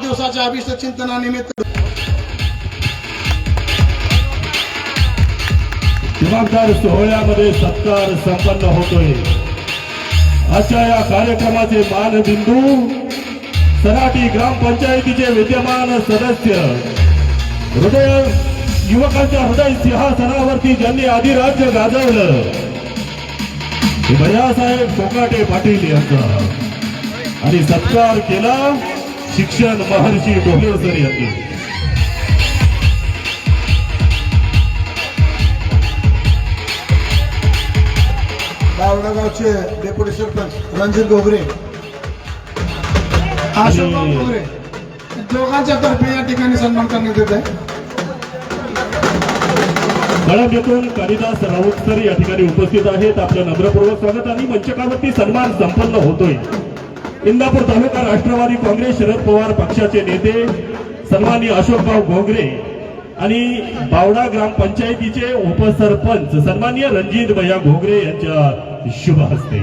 वाढदिवसाच्या अभिष्ट चिंतनानिमित्त दिमागदार सोहळ्यामध्ये सत्कार संपन्न होतोय। आजच्या या कार्यक्रमाचे मानबिंदू सराटी ग्रामपंचायतीचे विद्यमान सदस्य, युवकांच्या हृदय सिंहासनावरती ज्यांनी अधिराज्य गाजवलं ते भैयासाहेब कोकाटे पाटील यांचा, आणि सत्कार केला शिक्षण महर्षी ढोले सर यांनी। बावडा गावचे डेप्युटी सरपंच रणजित घोगरे, अशोक घोगरे दोघांच्या तर्फे या ठिकाणी सन्मान करण्यात येत आहे। कळंबीतून कालिदास राऊत सर या ठिकाणी उपस्थित आहेत। आपलं नम्रपूर्वक स्वागत आणि मंचकावरती सन्मान संपन्न होतोय। इंदापूर तालुका राष्ट्रवादी काँग्रेस शरद पवार पक्षाचे नेते सन्माननीय अशोकभाऊ घोगरे आणि बावडा ग्रामपंचायतीचे उपसरपंच सन्माननीय रणजित भैया घोगरे यांच्या शुभ हस्ते।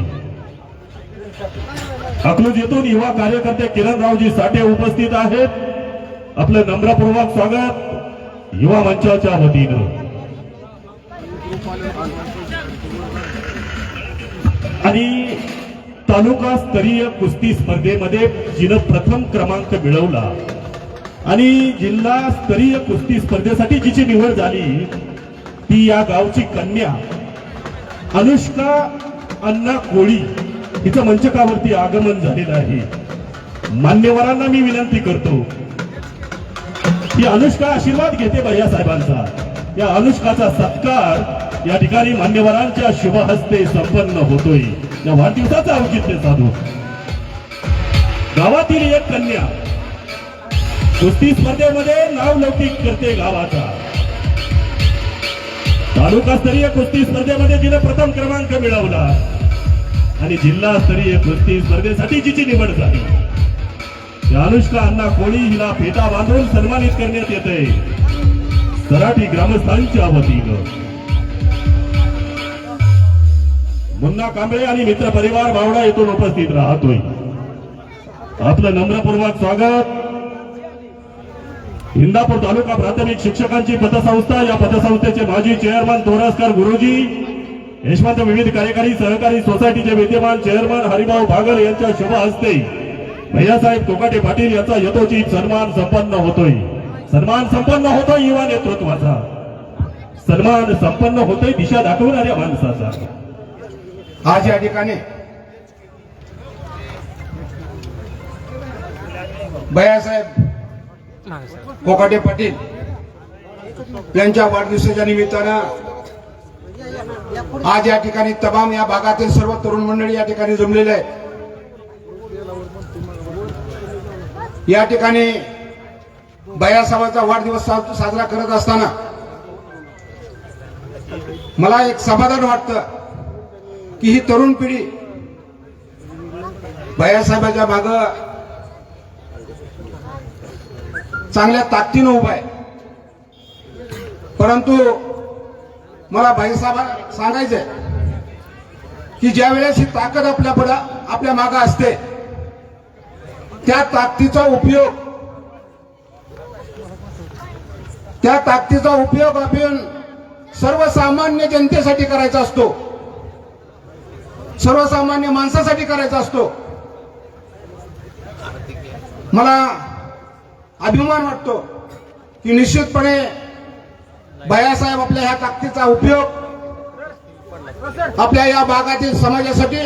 अकलूज येथून युवा कार्यकर्ते किरणरावजी साठे उपस्थित आहेत। आपलं नम्रपूर्वक स्वागत युवा मंचाच्या वतीनं। आणि तालुका स्तरीय कुस्ती स्पर्धेमध्ये जिनं प्रथम क्रमांक मिळवला आणि जिल्हा स्तरीय कुस्ती स्पर्धेसाठी जिची निवड झाली ती या गावची कन्या अनुष्का अण्णा कोळी हिचं मंचकावरती आगमन झालेलं आहे। मान्यवरांना मी विनंती करतो की अनुष्का आशीर्वाद घेते भैया साहेबांचा। या अनुष्काचा सत्कार या ठिकाणी मान्यवरांच्या शुभ हस्ते संपन्न होतोय। या वाढदिवसाचं औचित्य साधून गावातील एक कन्या कुस्ती स्पर्धेमध्ये नावलौकिक करते गावाचा। तालुकास्तरीय कुस्ती स्पर्धेमध्ये जिने प्रथम क्रमांक मिळवला आणि जिल्हास्तरीय कुस्ती स्पर्धेसाठी जिची निवड झाली त्या अनुष्का अण्णा कोळी हिला फेटा बांधून सन्मानित करण्यात येते सराठी ग्रामस्थांच्या वतीनं। मुन्ना कांबळे आणि मित्र परिवार बावडा येथून उपस्थित राहतोय। आपलं नम्रपूर्वक स्वागत इंदापूर तालुका प्राथमिक शिक्षकांची पतसंस्था, या पतसंस्थेचे माजी चेअरमन तोरसकर गुरुजी, यशवंत विविध कार्यकारी सहकारी सोसायटीचे विद्यमान चेअरमन हरिभाऊ भागल यांच्या शुभ हस्ते भैयासाहेब कोकाटे पाटील यांचा यथोचित सन्मान संपन्न होतोय। सन्मान संपन्न होतोय युवा नेतृत्वाचा, सन्मान संपन्न होतोय दिशा दाखवणाऱ्या माणसाचा। आज या ठिकाणी भैयासाहेब कोकाटे पाटील यांच्या वाढदिवसाच्या निमित्तानं आज या ठिकाणी तमाम या भागातील सर्व तरुण मंडळी या ठिकाणी जमलेले आहेत। या ठिकाणी भैयासाहेबांचा वाढदिवस साजरा करत असताना मला एक समाधान वाटतं की ही तरुण पिढी भैयासाहेबांच्या मागे चांगल्या ताकदीनं उभा आहे। परंतु मला भाईसाहेब सांगायचंय की ज्या वेळेस ही ताकद आपल्या मागे असते त्या ताकदीचा उपयोग आपण सर्वसामान्य जनतेसाठी करायचा असतो, सर्वसामान्य माणसासाठी करायचा असतो। मला अभिमान वाटतो की निश्चितपणे भैयासाहेब आपल्या ह्या ताकदीचा उपयोग आपल्या या भागातील समाजासाठी,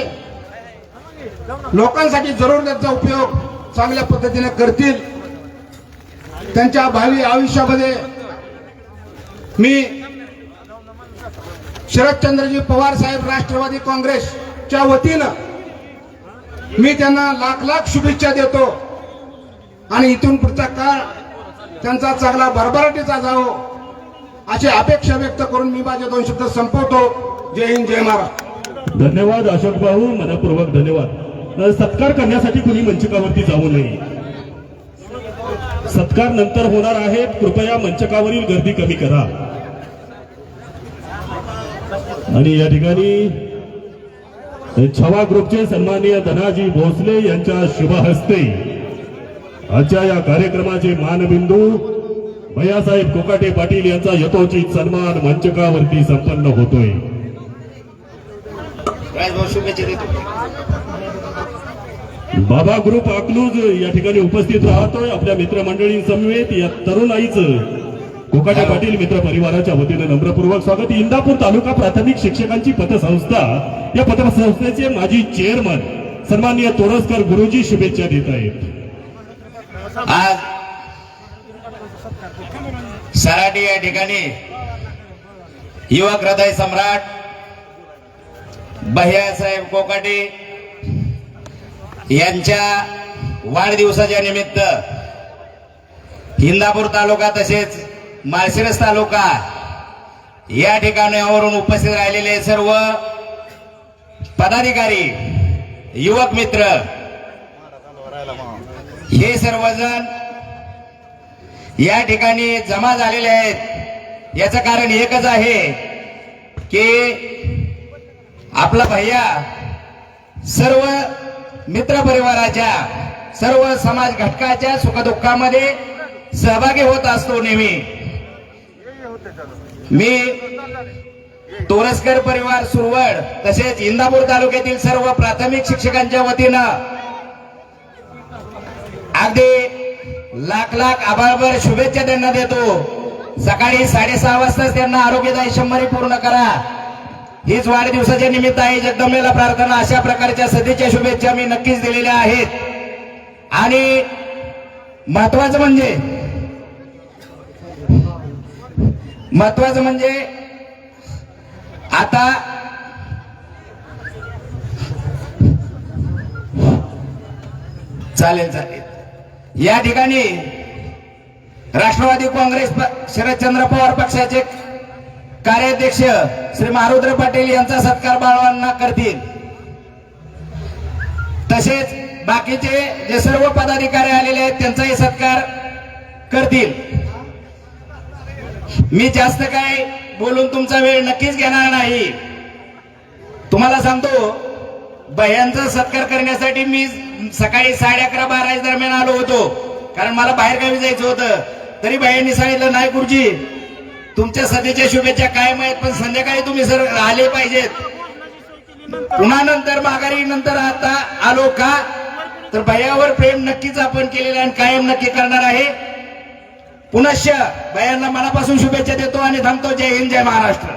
लोकांसाठी जरूर त्याचा उपयोग चांगल्या पद्धतीने करतील। त्यांच्या भावी आयुष्यामध्ये मी शरदचंद्रजी पवार साहेब राष्ट्रवादी काँग्रेसच्या वतीनं मी त्यांना लाख लाख शुभेच्छा देतो आणि इथून पुढचा काळ त्यांचा चांगला भरभराटीचा जावो अशी अपेक्षा व्यक्त करून मी माझे 2 शब्द संपवतो। जय हिंद, जय महाराष्ट्र। धन्यवाद अशोक भाऊ, मनपूर्वक धन्यवाद। सत्कार करण्यासाठी कुणी मंचकावरती जाऊ नये, सत्कार नंतर होणार आहे। कृपया मंचकावरील गर्दी कमी करा। आणि या ठिकाणी छवा ग्रुपचे सन्माननीय धनाजी भोसले यांच्या शुभ हस्ते आजच्या या कार्यक्रमाचे मानबिंदू भैयासाहेब कोकाटे पाटील यांचा यथोचित सन्मान मंचकावरती संपन्न होतोय. बाबा ग्रुप अकलूज या ठिकाणी उपस्थित राहतोय. आपल्या मित्रमंडळी समवेत या तरुणाईचं कोकाटे पाटील मित्र परिवाराच्या वतीने नम्रपूर्वक स्वागत. इंदापूर तालुका प्राथमिक शिक्षकांची पतसंस्था या पतसंस्थेचे माजी चेअरमन सन्माननीय तोरसकर गुरुजी शुभेच्छा देत आहेत. आज सराटी या ठिकाणी युवक हृदय सम्राट भैयासाहेब कोकाटे यांच्या वाढदिवसाच्या निमित्त इंदापूर तालुका तसेच माळशिरस तालुका या ठिकाणावरून उपस्थित राहिलेले सर्व पदाधिकारी युवक मित्र हे सर्वजण या ठिकाणी जमा झालेले आहेत. याचं कारण एकच आहे की आपला भैया सर्व मित्र परिवाराच्या सर्व समाज घटकाच्या सुखदुःखामध्ये सहभागी होत असतो नेहमी. मी तोरसकर परिवार सुरवड तसेच इंदापूर तालुक्यातील सर्व प्राथमिक शिक्षकांच्या वतीनं अगदी लाख लाख आभारभर शुभेच्छा त्यांना देतो. सकाळी 6:30 वाजताच त्यांना आरोग्यदायी 100 पूर्ण करा हीच वाढदिवसाच्या निमित्त आहे. जगदंबेला प्रार्थना. अशा प्रकारच्या सदिच्छा शुभेच्छा मी नक्कीच दिलेल्या आहेत. आणि महत्वाचं म्हणजे आता चालेल या ठिकाणी राष्ट्रवादी काँग्रेस शरदचंद्र पवार पक्षाचे कार्याध्यक्ष श्री महारुद्र पाटील यांचा सत्कार बाळवांना करतील. तसेच बाकीचे जे सर्व पदाधिकारी आलेले आहेत त्यांचाही सत्कार करतील. मी जास्त काय बोलून तुमचा वेळ नक्कीच घेणार नाही. तुम्हाला सांगतो भैयांचा सत्कार करण्यासाठी मी सकाळी 11:30-12 दरम्यान आलो होतो, कारण मला बाहेर गावी जायचं होतं. तरी भैयांनी सांगितलं नाही गुरुजी तुमच्या सध्याच्या शुभेच्छा कायम आहेत, पण संध्याकाळी तुम्ही सर आले पाहिजेत. पुन्हा नंतर माघारी नंतर आता आलो का तर भैयावर प्रेम नक्कीच आपण केलेलं आणि कायम नक्की करणार आहे. पुनश्च भैयांना मनापासून शुभेच्छा देतो आणि थांबतो. जय हिंद, जय महाराष्ट्र.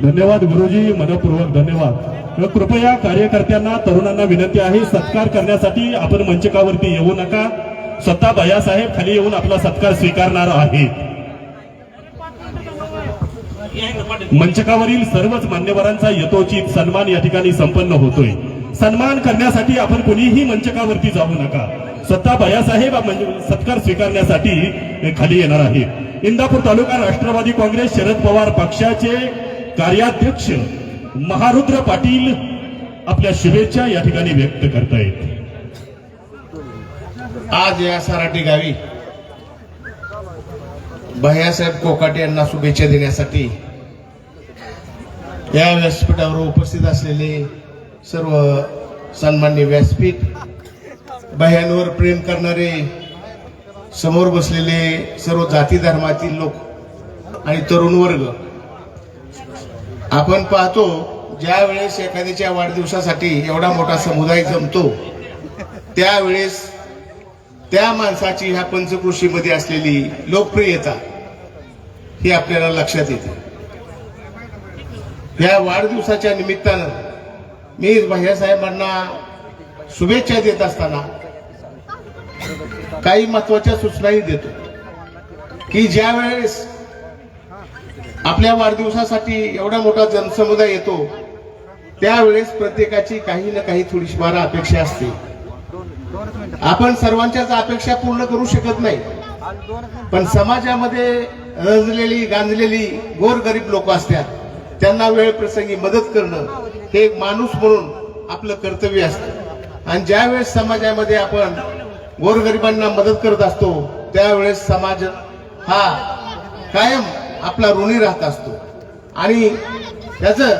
धन्यवाद गुरुजी, मनपूर्वक धन्यवाद. कृपया कार्यकर्त्यांना तरुणांना विनंती आहे सत्कार करण्यासाठी आपण मंचकावरती येऊ नका. स्वतः भैयासाहेब खाली येऊन आपला सत्कार स्वीकारणार आहेत. मंचकावरील सर्वच मान्यवरांचा यथोचित सन्मान या ठिकाणी संपन्न होतोय. सन्मान करण्यासाठी आपण कोणीही मंचकावरती जाऊ नका. स्वतः भैयासाहेब सत्कार स्वीकारण्यासाठी खाली येणार आहेत. इंदापूर तालुका राष्ट्रवादी काँग्रेस शरद पवार पक्षाचे कार्याध्यक्ष महारुद्र पाटील आपल्या शुभेच्छा या ठिकाणी व्यक्त करतायत. आज या सराटी गावी भैयासाहेब कोकाटे यांना शुभेच्छा देण्यासाठी या व्यासपीठावर उपस्थित असलेले सर्व सन्मान्य व्यासपीठ, भैयांवर प्रेम करणारे, समोर बसलेले सर्व जाती धर्मातील लोक आणि तरुण वर्ग, आपण पाहतो ज्या वेळेस एखाद्याच्या वाढदिवसासाठी एवढा मोठा समुदाय जमतो त्यावेळेस त्या माणसाची ह्या पंचकृषीमध्ये असलेली लोकप्रियता ही आपल्याला लक्षात येते. या वाढदिवसाच्या निमित्तानं मी भैयासाहेबांना शुभेच्छा देत असताना काही महत्वाच्या सूचनाही देतो की ज्या वेळेस आपल्या वाढदिवसासाठी एवढा मोठा जनसमुदाय येतो त्यावेळेस प्रत्येकाची काही ना काही थोडीशी फार अपेक्षा असते. आपण सर्वांच्याच अपेक्षा पूर्ण करू शकत नाही, पण समाजामध्ये रजलेली गांजलेली गोरगरीब लोक असतात, त्यांना वेळ प्रसंगी मदत करणं हे एक माणूस म्हणून आपलं कर्तव्य असतं. आणि ज्या वेळेस समाजामध्ये आपण गोरगरिबांना मदत करत असतो त्यावेळेस समाज हा कायम आपला ऋणी राहत असतो. आणि त्याचं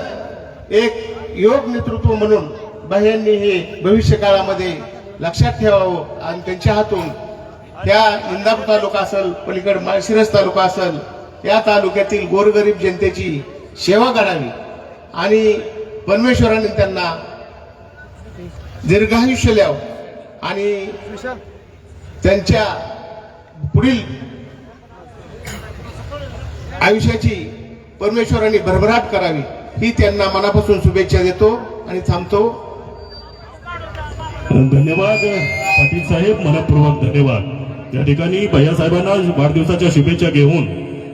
एक योग नेतृत्व म्हणून भैयांनी हे भविष्य काळामध्ये लक्षात ठेवावं आणि त्यांच्या हातून त्या इंदापूर तालुका असेल, पलीकडे माळशिरस तालुका असेल, या तालुक्यातील गोरगरीब जनतेची सेवा करावी आणि परमेश्वराने त्यांना दीर्घायुष्य द्यावं आणि त्यांच्या पुढील आयुष्याची परमेश्वराने भरभराट करावी ही त्यांना मनापासून शुभेच्छा देतो आणि थांबतो. धन्यवाद पाटील साहेब, मनपूर्वक धन्यवाद. या ठिकाणी भैया साहेबांना वाढदिवसाच्या शुभेच्छा घेऊन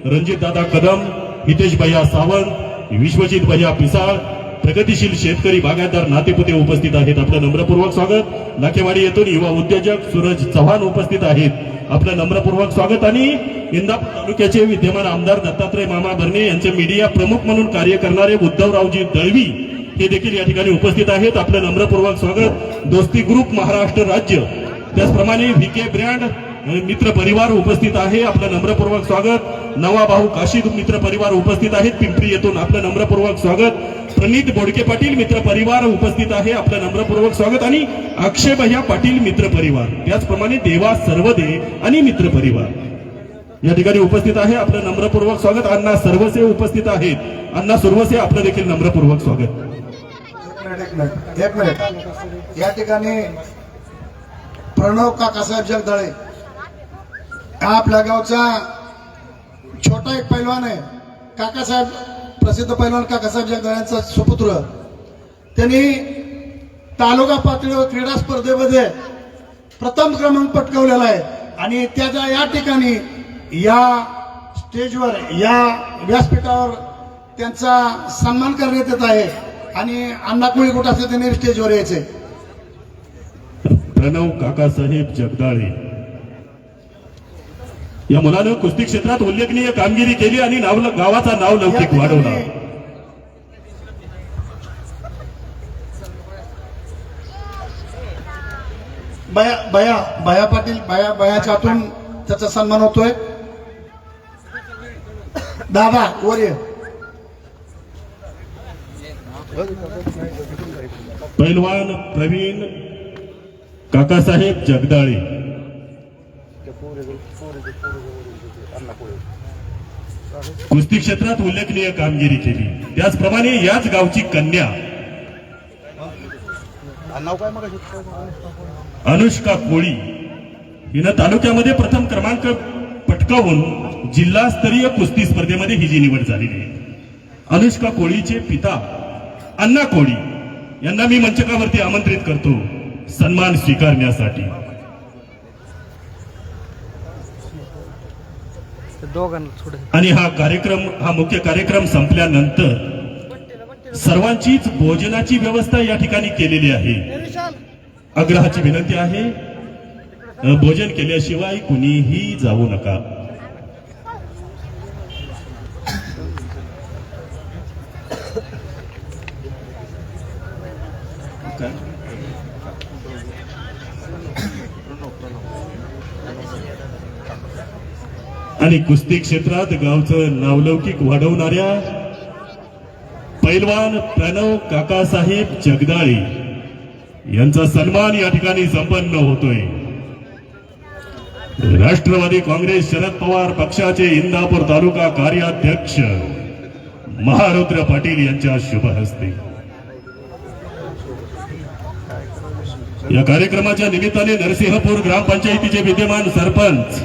रणजित दादा कदम, हितेश भैया सावंत, विश्वजित भैया पिसाळ, प्रगतिशील शेतकरी बागायतदार नातेपुते उपस्थित आहेत. आपलं नम्रपूर्वक स्वागत. लाखेवाडी येथून युवा उद्योजक सूरज चव्हाण उपस्थित आहेत. आपलं नम्रपूर्वक स्वागत. आणि इंदापूर तालुक्याचे विद्यमान आमदार दत्तात्रय मामा भरणे यांचे मीडिया प्रमुख म्हणून कार्य करणारे उद्धवरावजी दळवी हे देखील या ठिकाणी उपस्थित आहेत. आपलं नम्रपूर्वक स्वागत. दोस्ती ग्रुप महाराष्ट्र राज्य, त्याचप्रमाणे व्हीके ब्रँड मित्र परिवार उपस्थित आहे. आपलं नम्रपूर्वक स्वागत. नवा भाऊ काशी मित्र परिवार उपस्थित आहेत पिंपरी येथून. आपलं नम्रपूर्वक स्वागत. प्रणित बोडके पाटील मित्र परिवार उपस्थित आहे. आपलं नम्रपूर्वक स्वागत. आणि अक्षय भैया पाटील मित्र परिवार, त्याचप्रमाणे देवा सर्वदे आणि मित्र परिवार या ठिकाणी उपस्थित आहे. आपलं नम्रपूर्वक स्वागत. अण्णा सर्वसे उपस्थित आहेत. अण्णा सर्वसे आपलं देखील नम्रपूर्वक स्वागत. एक मिनिट. या ठिकाणी प्रणव काकासाहेब जगदाळे हा आपल्या गावचा छोटा एक पैलवान आहे. काकासाहेब, प्रसिद्ध पैलवान काकासाहेब जगदाळेंचा सुपुत्र. त्यांनी तालुका पातळीवर क्रीडा स्पर्धेमध्ये प्रथम क्रमांक पटकावलेला आहे आणि त्याच्या या ठिकाणी या स्टेजवर, या व्यासपीठावर त्यांचा सन्मान करण्यात येत आहे आणि अण्णा कोळी गटाचे त्यांनी स्टेजवर यायचे. प्रणव काकासाहेब जगदाळे या मुलानं कुस्ती क्षेत्रात उल्लेखनीय कामगिरी केली आणि गावाचा नाव लौकिक वाढवला. भया पाटील, भयाच्या हातून त्याचा सन्मान होतोय. दादा वर ये. पैलवान प्रवीण काकासाहेब जगदाळे कुस्ती क्षेत्रात उल्लेखनीय कामगिरी केली. त्याचप्रमाणे याच गावची कन्या अनुष्का कोळी हिनं तालुक्यामध्ये प्रथम क्रमांक पटकावून जिल्हास्तरीय कुस्ती स्पर्धेमध्ये ही जी निवड झालेली आहे. अनुष्का कोळीचे पिता अण्णा कोळी यांना मी मंचकावरती आमंत्रित करतो सन्मान स्वीकारण्यासाठी. आणि हा मुख्य कार्यक्रम संपल्यानंतर सर्वांचीच भोजनाची व्यवस्था या ठिकाणी केलेली आहे. आग्रहाची विनंती आहे, भोजन केल्याशिवाय कुणीही जाऊ नका. आणि कुस्ती क्षेत्रात गावचं नावलौकिक वाढवणाऱ्या पैलवान प्रणव काकासाहेब जगदाळे यांचा सन्मान या ठिकाणी संपन्न होतोय. राष्ट्रवादी काँग्रेस शरद पवार पक्षाचे इंदापूर तालुका कार्याध्यक्ष महारुद्र पाटील यांच्या शुभ हस्ते या कार्यक्रमाच्या निमित्ताने नरसिंहपूर ग्रामपंचायतीचे विद्यमान सरपंच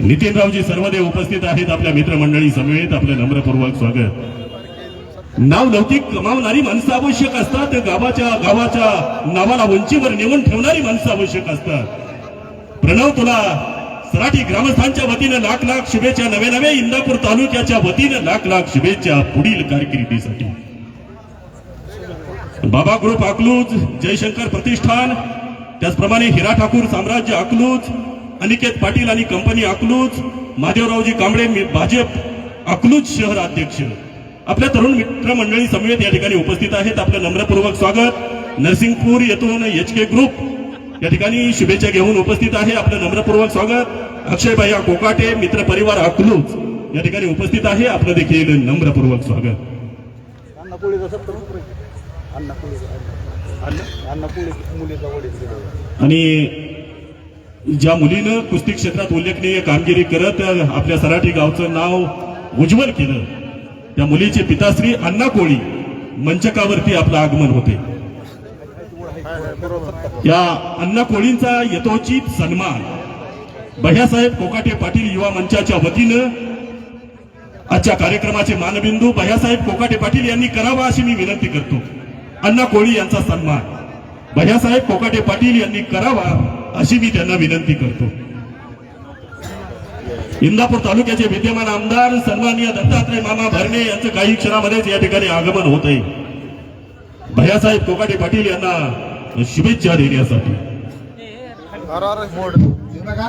नितीनरावजी सर्वदे उपस्थित आहेत. आपल्या मित्रमंडळी समेत आपलं नम्रपूर्वक स्वागत. नाव लौकिक कमावणारी माणसं आवश्यक असतात. गावाच्या नावाला उंचीवर नेऊन ठेवणारी माणसं आवश्यक असतात. प्रणव, तुला सराठी ग्रामस्थांच्या वतीनं लाख लाख शुभेच्छा. नवे इंदापूर तालुक्याच्या वतीनं लाख लाख शुभेच्छा पुढील कारकिर्दीसाठी. बाबा ग्रुप अकलूज, जयशंकर प्रतिष्ठान, त्याचप्रमाणे हिरा ठाकूर साम्राज्य अकलूज, अनिकेत पाटील आणि कंपनी अकलूज, महादेवरावजी कांबळे भाजप अकलूज शहर अध्यक्ष आपल्या तरुण मित्रमंडळी समवेत या ठिकाणी उपस्थित आहेत. आपलं नम्रपूर्वक स्वागत. नरसिंहपूर येथून HK ग्रुप या ठिकाणी शुभेच्छा घेऊन उपस्थित आहे. आपलं नम्रपूर्वक स्वागत. अक्षय भैया कोकाटे मित्र परिवार अकलूज या ठिकाणी उपस्थित आहे. आपलं देखील नम्रपूर्वक स्वागत. आणि ज्या मुलीनं कुस्ती क्षेत्रात उल्लेखनीय कामगिरी करत आपल्या सराठी गावचं नाव उज्ज्वल केलं, त्या मुलीचे पिताश्री अण्णा कोळी मंचकावरती आपलं आगमन होते. या अण्णा कोळींचा यथोचित सन्मान भैयासाहेब कोकाटे पाटील युवा मंचाच्या वतीनं आजच्या कार्यक्रमाचे मानबिंदू भैयासाहेब कोकाटे पाटील यांनी करावा अशी मी विनंती करतो. अण्णा कोळी यांचा सन्मान भैयासाहेब कोकाटे पाटील यांनी करावा अशी मी त्यांना विनंती करतो. इंदापूर तालुक्याचे विद्यमान आमदार सन्माननीय दत्तात्रय मामा भरणे यांचं काही क्षणामध्येच या ठिकाणी आगमन होत आहे. भैयासाहेब कोकाटे पाटील यांना शुभेच्छा देण्यासाठी. हे बघा,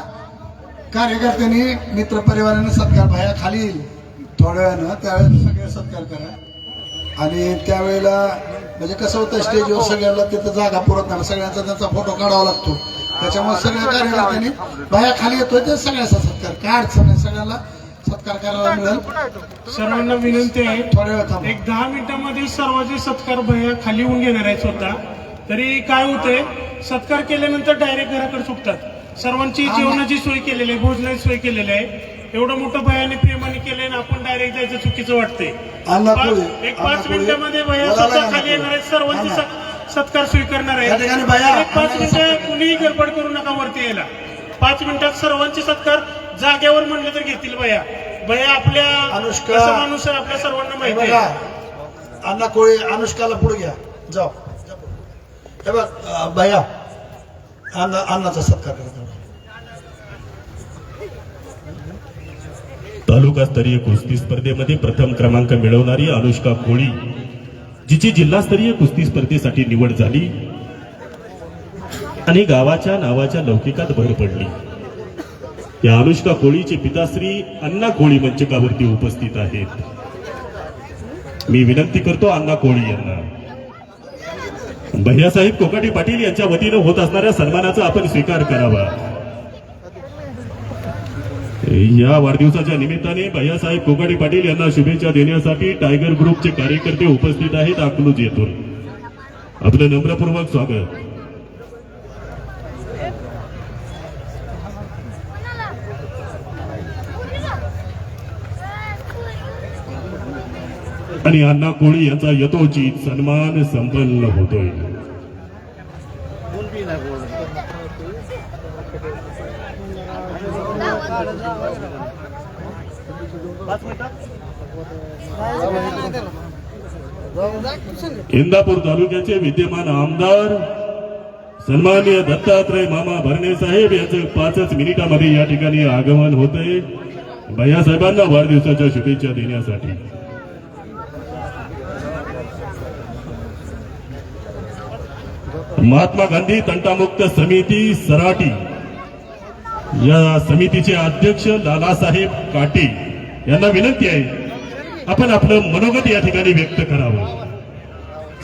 कार्यकर्त्यांनी मित्र परिवाराने सत्कार भया खाली थोड्या वेळानं त्यावेळेस सगळे सत्कार करा. आणि त्यावेळेला म्हणजे कसं होतं, स्टेजवर सगळ्यांना तिथं जागा पुरत नाही, सगळ्यांचा त्यांचा फोटो काढावा लागतो. त्याच्यामुळे सगळ्या कार्यकर्त्यांनी भया खाली येतोय ते सगळ्याचा सत्कार, काय अडचण नाही, सगळ्यांना सत्कार करायला मिळेल. सर्वांना विनंती आहे, थोड्या वेळ थांबा. एक 10 मिनिटांमध्ये सर्वांचे सत्कार भैया खाली होऊन घेणार आहेत स्वतः. तरी काय होतंय, सत्कार केल्यानंतर डायरेक्ट घराकडे सुटतात. सर्वांची जेवणाची सोय केलेली आहे, भोजनाची सोय केलेली आहे. एवढं मोठं भयाने प्रेमाने केलंय आणि आपण डायरेक्ट जायचं चुकीचं वाटतंय. अण्णा कोळी, एक अण्णा 5 कोळी. मिनिटांमध्ये भैया बोला स्वतः ना, खाली येणार आहेत, सर्वांचे सत्कार स्वीकारणार या ठिकाणी आहेत. भैया, आणि 5 मिनिटं कुणीही गडबड करू नका वरती यायला. 5 मिनिटात सर्वांचे सत्कार जागेवर म्हणले तर घेतील भैया. भैया आपल्या अनुष्का, कसा माणूस आहे आपल्या सर्वांना हे माहिती बघा, आहे. अण्णा कोळी अनुष्काला पुढे घ्या, जाऊ. हे बघ भैया, अण्णाचा सत्कार करा. तालुकास्तरीय कुस्ती स्पर्धेमध्ये प्रथम क्रमांक मिळवणारी अनुष्का कोळी, जिची जिल्हास्तरीय कुस्ती स्पर्धेसाठी निवड झाली आणि गावाच्या नावाच्या लौकिकात भर पडली. या अनुष्का कोळीचे पिताश्री अण्णा कोळी मंचकावरती उपस्थित आहेत. मी विनंती करतो अण्णा कोळी यांना भैयासाहेब कोकाटे पाटील यांच्या वतीनं होत असणाऱ्या सन्मानाचा आपण स्वीकार करावा. या वाढदिवसाच्या निमित्ताने भैयासाहेब कोकाटे पाटील यांना शुभेच्छा देण्यासाठी टायगर ग्रुपचे कार्यकर्ते उपस्थित आहेत. अकलूज येथून आपलं नम्रपूर्वक स्वागत. आणि अण्णा कोळी यांचा यथोचित सन्मान संपन्न होतोय. इंदापूर तालुक्याचे विद्यमान आमदार सन्माननीय दत्तात्रय मामा भरणे साहेब यांचं 5 मिनिटांमध्ये या ठिकाणी आगमन होतंय. भैयासाहेबांना वाढदिवसाच्या शुभेच्छा देण्यासाठी. महात्मा गांधी तंटामुक्त समिती सराटी या समितीचे अध्यक्ष लालासाहेब काटे यांना विनंती आहे, आपण आपलं मनोगत या ठिकाणी व्यक्त करावं.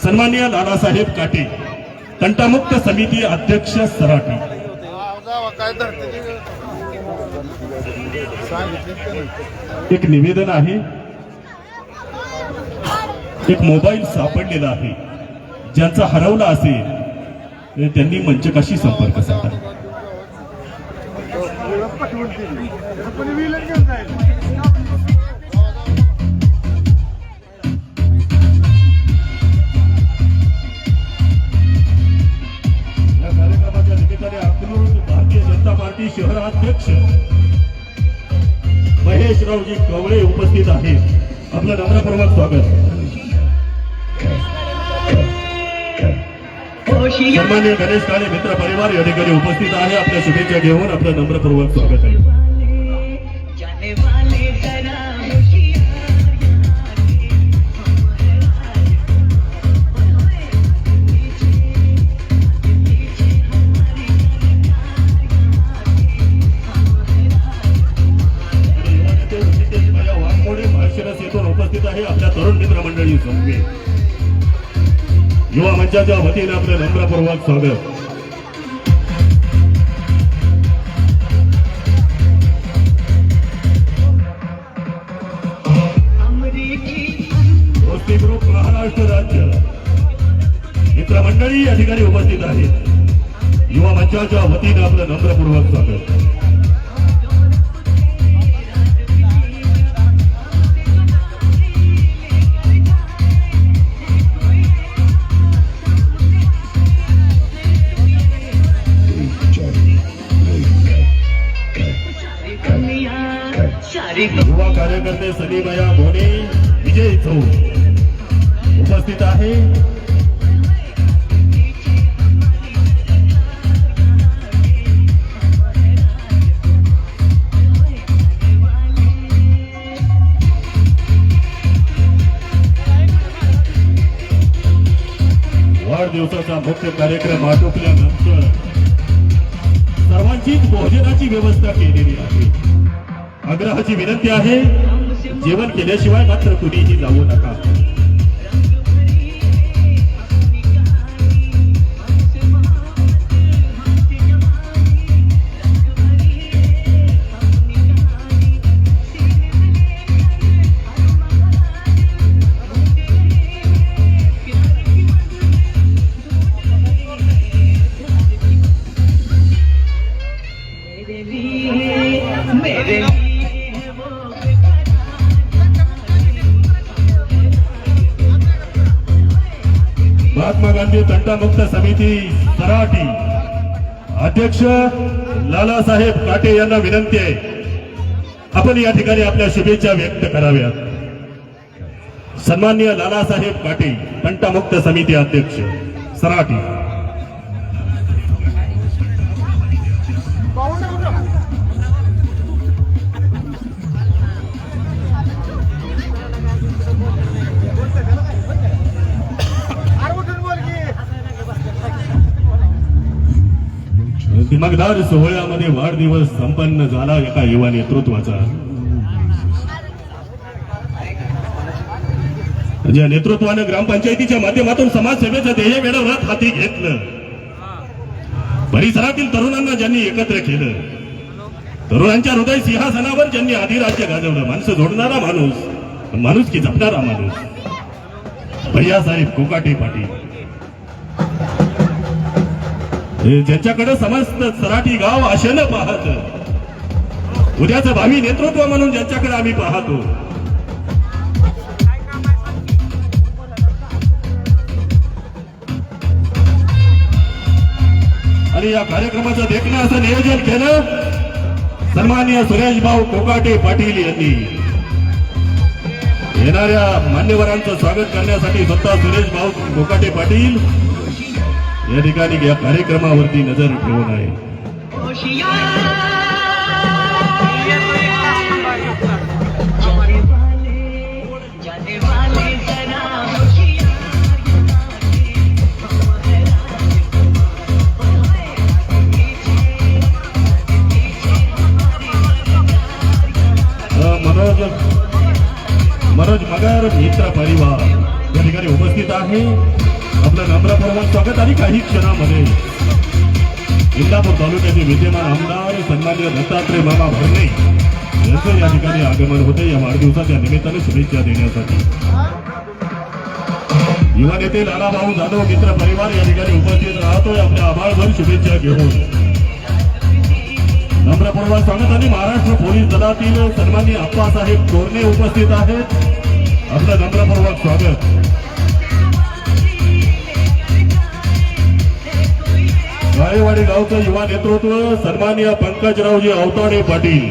सन्माननीय लालासाहेब काटे, तंटामुक्त समिती अध्यक्ष सराटी. एक निवेदन आहे, एक मोबाईल सापडलेला आहे. ज्यांचा हरवला असेल त्यांनी मंचकाशी संपर्क साधा. या कार्यक्रमाच्या निमित्ताने अकलूज भारतीय जनता पार्टी शहराध्यक्ष महेशरावजी कवळे उपस्थित आहेत. आपलं नम्रपूर्वक स्वागत. सन्माननीय गणेश काळे मित्र परिवार या ठिकाणी उपस्थित आहे. आपल्या शुभेच्छा घेऊन आपलं नम्रपूर्वक स्वागत आहे. माळशिरस येथून उपस्थित आहे. आपल्या तरुण मित्र मंडळी समवेत युवा मंचाच्या वतीने आपलं नम्रपूर्वक स्वागत. कुस्ती ग्रुप महाराष्ट्र राज्य मित्रमंडळी या ठिकाणी उपस्थित आहेत. युवा मंचाच्या वतीनं आपलं नम्रपूर्वक स्वागत. युवा कार्यकर्ते सलीमया भोणे, विजय चौक उपस्थित आहे. वाढदिवसाचा मुख्य कार्यक्रम आटोपल्यानंतर सर्वांचीच भोजनाची व्यवस्था केलेली आहे. आग्रहाची विनंती आहे, जेवण केल्याशिवाय मात्र कुणीही जाऊ नका. महात्मा गांधी तंटामुक्त समिती सराटी अध्यक्ष लालासाहेब काटे यांना विनंती आहे, आपण या ठिकाणी आपल्या शुभेच्छा व्यक्त कराव्यात. सन्माननीय लालासाहेब काटे तंटामुक्त समिती अध्यक्ष सराटी. दिमागदार सोहळ्यामध्ये वाढदिवस संपन्न झाला एका युवा नेतृत्वाचा. ज्या नेतृत्वानं ग्रामपंचायतीच्या माध्यमातून समाजसेवेचं ध्येय मिळवण्यात हाती घेतलं, परिसरातील तरुणांना ज्यांनी एकत्र केलं, तरुणांच्या हृदय सिंहासनावर ज्यांनी अधिराज्य गाजवलं, माणसं जोडणारा माणूस, माणुसकी जपणारा माणूस भैयासाहेब कोकाटे पाटील, ज्यांच्याकडे समस्त सराटी गाव आशेनं पाहत, उद्याचं भावी नेतृत्व म्हणून ज्यांच्याकडे आम्ही पाहतो. आणि या कार्यक्रमाचं देखणं असं नियोजन केलं सन्माननीय सुरेश भाऊ कोकाटे पाटील यांनी. येणाऱ्या मान्यवरांचं स्वागत करण्यासाठी स्वतः सुरेश भाऊ कोकाटे पाटील या ठिकाणी या कार्यक्रमावरती नजर ठेवून आहे. मनोज मगर मित्र परिवार या ठिकाणी उपस्थित आहे. आपलं नम्रपूर्वक स्वागत. आणि काही क्षणामध्ये इंदापूर तालुक्याचे विद्यमान आमदार सन्माननीय दत्तात्रय मामा भरणे यांचं या ठिकाणी आगमन होते. या वाढदिवसाच्या निमित्ताने शुभेच्छा देण्यासाठी युवा नेते लालाभाऊ जाधव मित्र परिवार या ठिकाणी उपस्थित राहतोय. आपल्या आभाळभर शुभेच्छा घेऊन नम्रपूर्वक स्वागत. आणि महाराष्ट्र पोलीस दलातील सन्माननीय अप्पासाहेब तोरणे उपस्थित आहेत. आपलं नम्रपूर्वक स्वागत. गाळेवाडी गावचं युवा नेतृत्व सन्माननीय पंकजरावजी अवताडे पाटील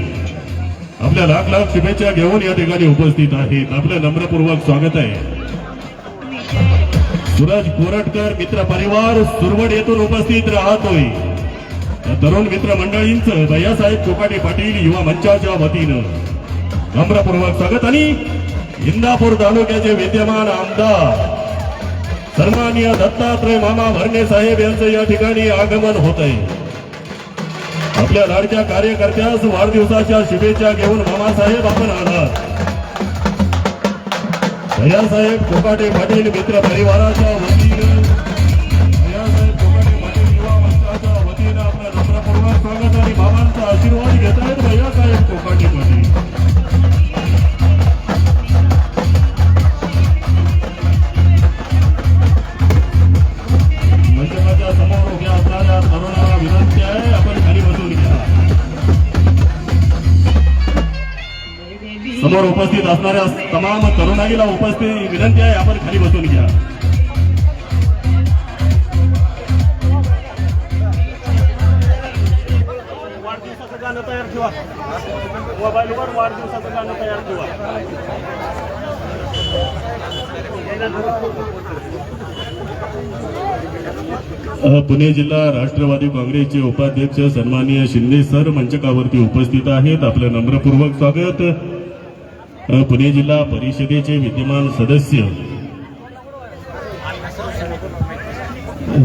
आपल्या लाख लाख शुभेच्छा घेऊन या ठिकाणी उपस्थित आहेत. आपलं नम्रपूर्वक स्वागत आहे. सूरज कोरटकर मित्र परिवार सुरवड येथून उपस्थित राहतोय. तरुण मित्र मंडळींचं भैयासाहेब कोकाटे पाटील युवा मंचाच्या वतीनं नम्रपूर्वक स्वागत. आणि इंदापूर तालुक्याचे विद्यमान आमदार सन्माननीय दत्तात्रय मामा भरणे साहेब यांचं या ठिकाणी आगमन होत आहे. आपल्या लाडक्या कार्यकर्त्यास वाढदिवसाच्या शुभेच्छा घेऊन मामासाहेब आपण आलात. भैयासाहेब कोकाटे पाटील मित्र परिवाराच्या वतीनं भैयासाहेब कोकाटे पाटील युवा मंचाच्या वतीनं आपलं नम्रपूर्वक स्वागत. आणि मामांचा आशीर्वाद घेत आहेत भैयासाहेब कोकाटे पाटील. मंडपाच्या समोर उभ्या असणाऱ्या तरुणांना विनंती समोर उपस्थित असणाऱ्या तमाम तरुणाईला उपस्थित विनंती आहे, आपण खाली बसून घ्या. वाढदिवसाचं गाणं तयार ठेवा, मोबाईलवर वाढदिवसाचं गाणं तयार ठेवा. पुणे जिल्हा राष्ट्रवादी काँग्रेसचे उपाध्यक्ष सन्माननीय शिंदे सर मंचकावरती उपस्थित आहेत. आपलं नम्रपूर्वक स्वागत. पुणे जिल्हा परिषदेचे विद्यमान सदस्य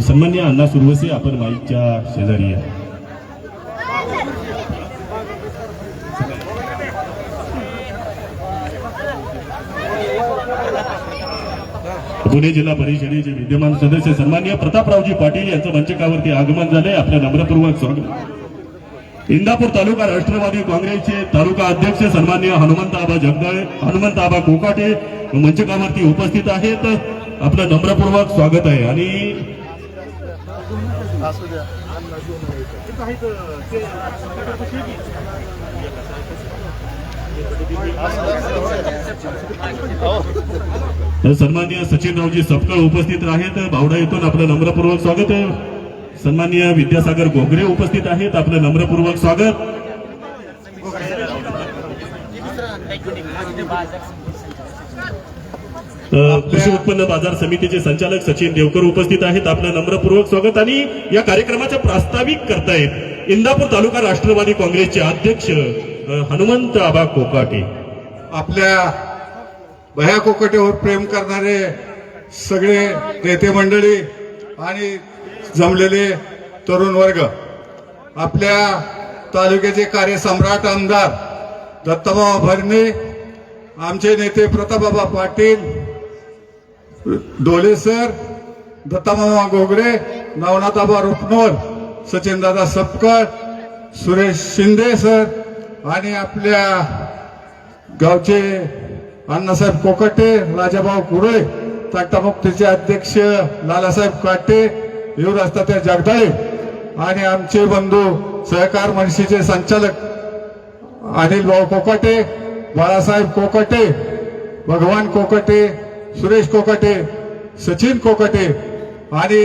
सन्माननीय अण्णा सुरवसे, आपण माईकच्या शेजारी आहे. पुणे जिल्हा परिषदेचे विद्यमान सदस्य सन्माननीय प्रतापरावजी पाटील यांचं मंचकावरती आगमन झाले. आपलं नम्रपूर्वक स्वागत. इंदापूर तालुका राष्ट्रवादी काँग्रेसचे तालुका अध्यक्ष सन्माननीय हनुमंतआबा जगदाळे, हनुमंतआबा कोकाटे मंचकावरती उपस्थित आहेत. आपलं नम्रपूर्वक स्वागत आहे. आणि सन्माननीय सचिनरावजी सपकाळ उपस्थित आहेत. बावडा येथून आपलं नम्रपूर्वक स्वागत आहे. सन्माननीय विद्यासागर घोगरे उपस्थित आहेत. आपलं नम्रपूर्वक स्वागत. कृषी उत्पन्न बाजार समितीचे संचालक सचिन देवकर उपस्थित आहेत. आपलं नम्रपूर्वक स्वागत. आणि या कार्यक्रमाचे प्रास्ताविक करतायत इंदापूर तालुका राष्ट्रवादी काँग्रेसचे अध्यक्ष हनुमंतआबा कोकाटे. आपल्या भया कोकटेवर प्रेम करणारे सगळे नेते मंडळी आणि जमलेले तरुण वर्ग, आपल्या तालुक्याचे कार्यसम्राट आमदार दत्ताभाऊ भरणे, आमचे नेते प्रतापबाबा पाटील, डोले सर, दत्तामामा घोगरे, नवनाथाबा रुपनोर, सचिनदादा सपकाळ, सुरेश शिंदे सर आणि आपल्या गावचे अण्णासाहेब कोकटे, राजाभाऊ कुरळे, तक्तामुक्तीचे अध्यक्ष लालासाहेब काटे, युवराज तात्या जगदाळे आणि आमचे बंधू सहकार मनशीचे संचालक अनिल भाऊ कोकटे, बाळासाहेब कोकटे, भगवान कोकटे, सुरेश कोकटे, सचिन कोकटे आणि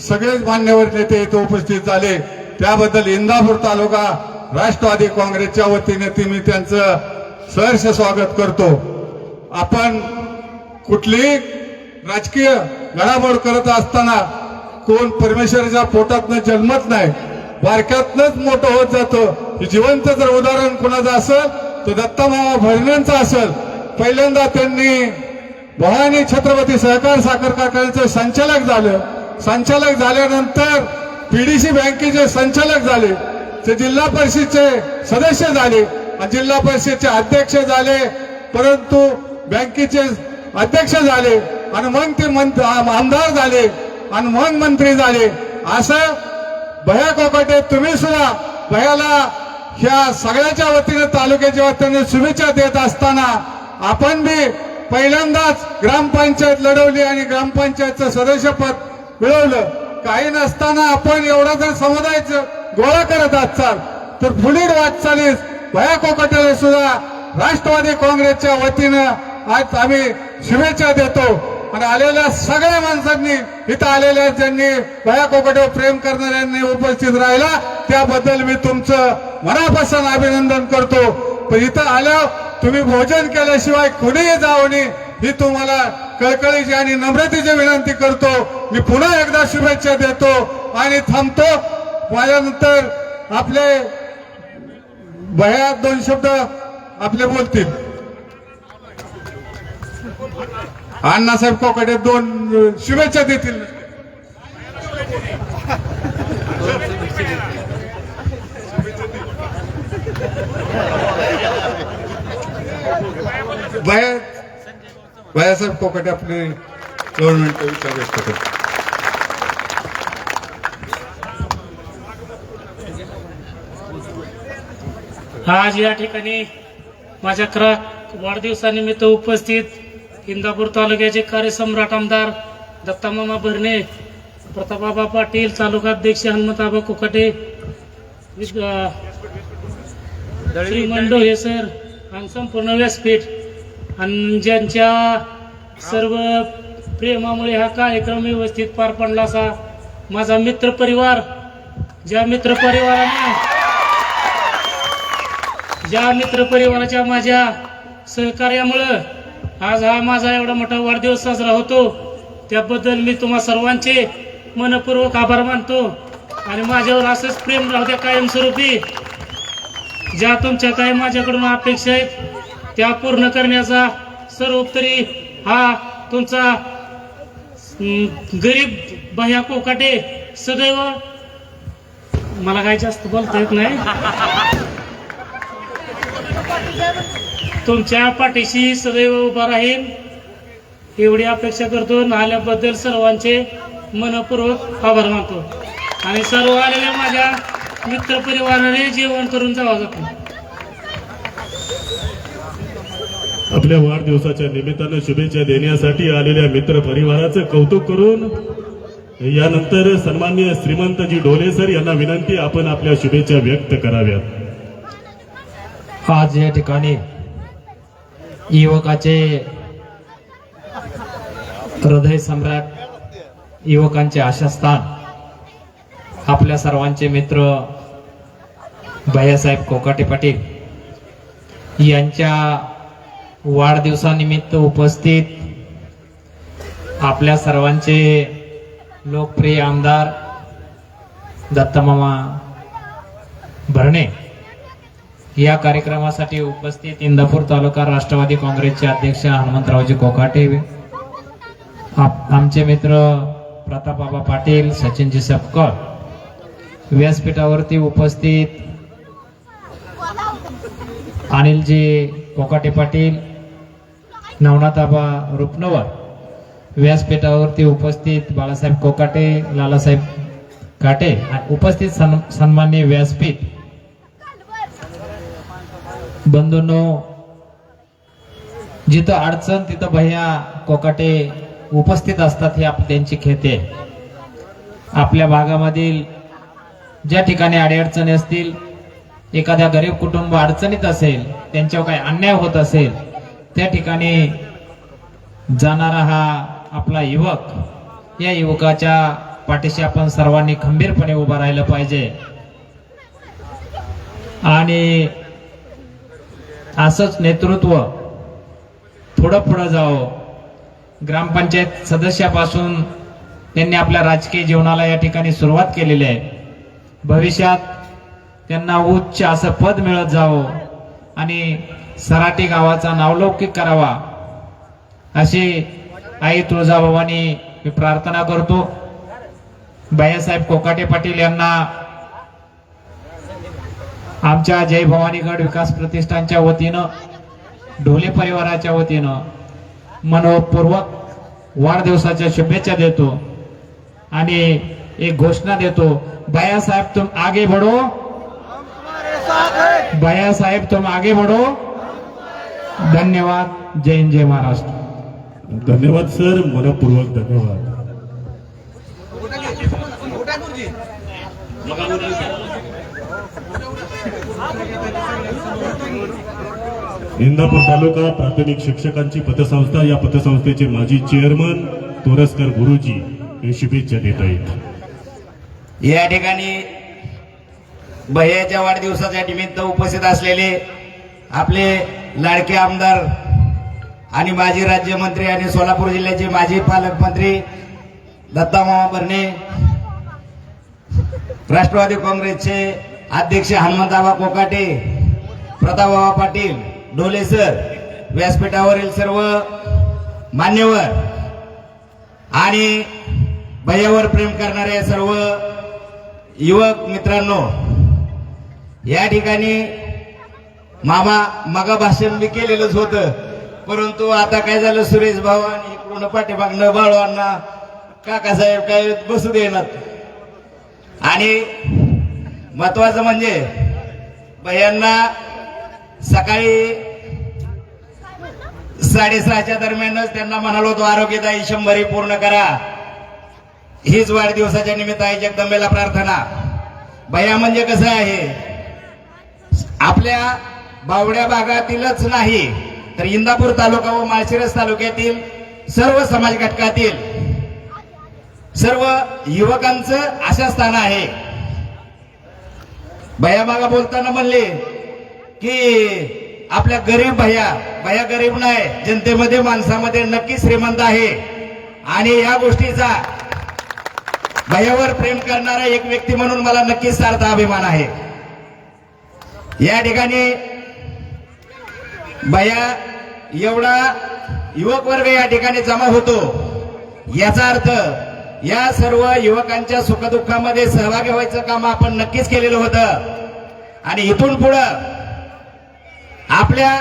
सगळेच मान्यवर नेते इथे उपस्थित झाले. त्याबद्दल इंदापूर तालुका राष्ट्रवादी काँग्रेसच्या वतीने मी त्यांचं सहर्ष स्वागत करतो. आपण कुठलीही राजकीय घडामोड करत असताना कोण परमेश्वराच्या पोटातनं जन्मत नाही, बारक्यातनंच मोठं होत जातं. जिवंत जर उदाहरण कोणाचं असेल तर दत्तामामा भरणेंचं असेल. पहिल्यांदा त्यांनी भवानी छत्रपती सहकार साखर कारखान्याचे संचालक झालं. संचालक झाल्यानंतर पीडीसी बँकेचे संचालक झाले, ते जिल्हा परिषदचे सदस्य झाले, जिल्हा परिषदचे अध्यक्ष झाले, परंतु बँकेचे अध्यक्ष झाले आणि मग ते आमदार झाले आणि मग मंत्री झाले. असं भया कोकटे तुम्ही सुद्धा भयाला ह्या सगळ्याच्या वतीने तालुक्याच्या वतीने शुभेच्छा देत असताना आपण बी पहिल्यांदाच ग्रामपंचायत लढवली आणि ग्रामपंचायतचं सदस्यपद मिळवलं. काही नसताना आपण एवढा जर समुदायाचं गोळा करत असाल तर पुढील वाटचालीस भया कोकटेला सुद्धा राष्ट्रवादी काँग्रेसच्या वतीनं आज आम्ही शुभेच्छा देतो. आणि आलेल्या सगळ्या माणसांनी, इथं आलेल्या ज्यांनी भया कोकटेवर प्रेम करणाऱ्यांनी उपस्थित राहिला त्याबद्दल मी तुमचं मनापासून अभिनंदन करतो. पण इथं आल्यावर तुम्ही भोजन केल्याशिवाय कुणीही जाऊ नये ही तुम्हाला कळकळीची आणि नम्रतेची विनंती करतो. मी पुन्हा एकदा शुभेच्छा देतो आणि थांबतो. माझ्यानंतर आपले भया 2 शब्द आपले बोलतील. अण्णासाहेब कोकटे 2 शुभेच्छा देतील. भयासाहेब कोकटे आपले गव्हर्नमेंट विचार व्यक्त करतात. आज या ठिकाणी माझ्या वाढदिवसानिमित्त उपस्थित इंदापूर तालुक्याचे कार्यसम्राट आमदार दत्तामामा भरणे, प्रतापबाबा पाटील, तालुकाध्यक्ष हनुमंतआबा कोकाटे, श्री मंडोळे सर, आणि संपूर्ण व्यासपीठ आणि ज्यांच्या सर्व प्रेमामुळे हा कार्यक्रम व्यवस्थित पार पडला असा माझा मित्रपरिवार, ज्या मित्रपरिवाराच्या माझ्या सहकार्यामुळं आज हा माझा एवढा मोठा वाढदिवस साजरा होतो, त्याबद्दल मी तुम्हा सर्वांचे मनपूर्वक आभार मानतो. आणि माझ्यावर असंच प्रेम राहू द्या कायमस्वरूपी. ज्या तुमच्या काही माझ्याकडून अपेक्षा आहेत त्या पूर्ण करण्याचा सर्वोपरी हा तुमचा गरीब भैया कोकाटे सदैव, मला काही जास्त बोलता येत नाही, तुमच्या पाठीशी सदैव उभा राहील एवढी अपेक्षा करतो. आल्याबद्दल सर्वांचे मनपूर्वक आभार मानतो. आणि सर्व आलेल्या माझ्या मित्रपरिवाराने जेवण करून जावं जातो. आपल्या वाढदिवसाच्या निमित्तानं शुभेच्छा देण्यासाठी आलेल्या मित्र परिवाराचं कौतुक करून यानंतर सन्माननीय श्रीमंतजी डोले सर यांना विनंती, आपण आपल्या शुभेच्छा व्यक्त कराव्यात. आज या ठिकाणी युवकाचे हृदय सम्राट, युवकांचे आशास्थान, आपल्या सर्वांचे मित्र भैयासाहेब कोकाटे पाटील यांच्या वाढदिवसानिमित्त उपस्थित आपल्या सर्वांचे लोकप्रिय आमदार दत्तामामा भरणे या कार्यक्रमासाठी उपस्थित इंदापूर तालुका राष्ट्रवादी काँग्रेसचे अध्यक्ष हनुमंतरावजी कोकाटे, आमचे मित्र प्रतापबाबा पाटील, सचिनजी सपकर, व्यासपीठावरती उपस्थित अनिलजी कोकाटे पाटील, नवनाथाबा रुपनवर, व्यासपीठावरती उपस्थित बाळासाहेब कोकाटे, लालासाहेब काटे, उपस्थित सन्माननीय व्यासपीठ बंधूंनो, जिथं अडचण तिथं भैया कोकाटे उपस्थित असतात, हे त्यांची खेते. आपल्या भागामधील ज्या ठिकाणी अडीअडचणी असतील, एखाद्या गरीब कुटुंब अडचणीत असेल, त्यांच्यावर काही अन्याय होत असेल, त्या ठिकाणी जाणारा हा आपला युवक, या युवकाच्या पाठीशी आपण सर्वांनी खंबीरपणे उभा राहिलं पाहिजे. आणि असंच नेतृत्व थोडं पुढं जावं. ग्रामपंचायत सदस्यापासून त्यांनी आपल्या राजकीय जीवनाला या ठिकाणी सुरुवात केलेली आहे. भविष्यात त्यांना उच्च असं पद मिळत जावं आणि सराटी गावाचा नावलौकिक करावा, अशी आई तुळजाभवानी मी प्रार्थना करतो. भैयासाहेब कोकाटे पाटील यांना आमच्या जय भवानीगड विकास प्रतिष्ठानच्या वतीनं, ढोले परिवाराच्या वतीनं मनपूर्वक वाढदिवसाच्या शुभेच्छा देतो आणि एक घोषणा देतो, भैयासाहेब तुम आगे बढ़ो, भैयासाहेब तुम आगे बढ़ो. धन्यवाद. जय हिंद, जय महाराष्ट्र. धन्यवाद सर, मनपूर्वक धन्यवाद. इंदापूर तालुका प्राथमिक शिक्षकांची पतसंस्था, या पतसंस्थेचे माजी चेअरमन तोरसकर गुरुजी हे शुभेच्छा देत आहेत. या ठिकाणी भैयाच्या वाढदिवसाच्या निमित्त उपस्थित असलेले आपले लाडके आमदार आणि माजी राज्यमंत्री आणि सोलापूर जिल्ह्याचे माजी पालकमंत्री दत्तामामा भरणे, राष्ट्रवादी काँग्रेसचे अध्यक्ष हनुमंतराव कोकाटे, प्रतापबाबा पाटील, डोले सर, व्यासपीठावरील सर्व मान्यवर आणि भैयावर प्रेम करणारे सर्व युवक मित्रांनो, या ठिकाणी मामा मगा भाषण मी केलेलंच होतं, परंतु आता काय झालं, सुरेश भाऊ आणि इकडून पाठीमागणं बाळवांना काकासाहेब काय बसू देणार. आणि महत्वाचं म्हणजे भैयांना सकाळी 6:30च्या दरम्यानच त्यांना म्हणालो होतो, आरोग्यदायी 100 पूर्ण करा. हीच वाढदिवसाच्या निमित्त आहे जगदंबेला प्रार्थना. भैया म्हणजे कसं आहे, आपल्या बावड्या भागातीलच नाही तर इंदापूर तालुका व माळशिरस तालुक्यातील सर्व समाज घटकातील सर्व युवकांचं आशा स्थान आहे. भैया मागा बोलताना म्हणले की आपल्या गरीब भैया गरीब नाही, जनतेमध्ये माणसामध्ये नक्की श्रीमंत आहे आणि या गोष्टीचा भैयावर प्रेम करणारा एक व्यक्ती म्हणून मला नक्कीच सार्थ अभिमान आहे. या ठिकाणी भैया एवढा युवक वर्ग या ठिकाणी जमा होतो, याचा अर्थ या सर्व युवकांच्या सुखदुःखामध्ये सहभागी व्हायचं काम आपण नक्कीच केलेलं होतं आणि इथून पुढं आपल्या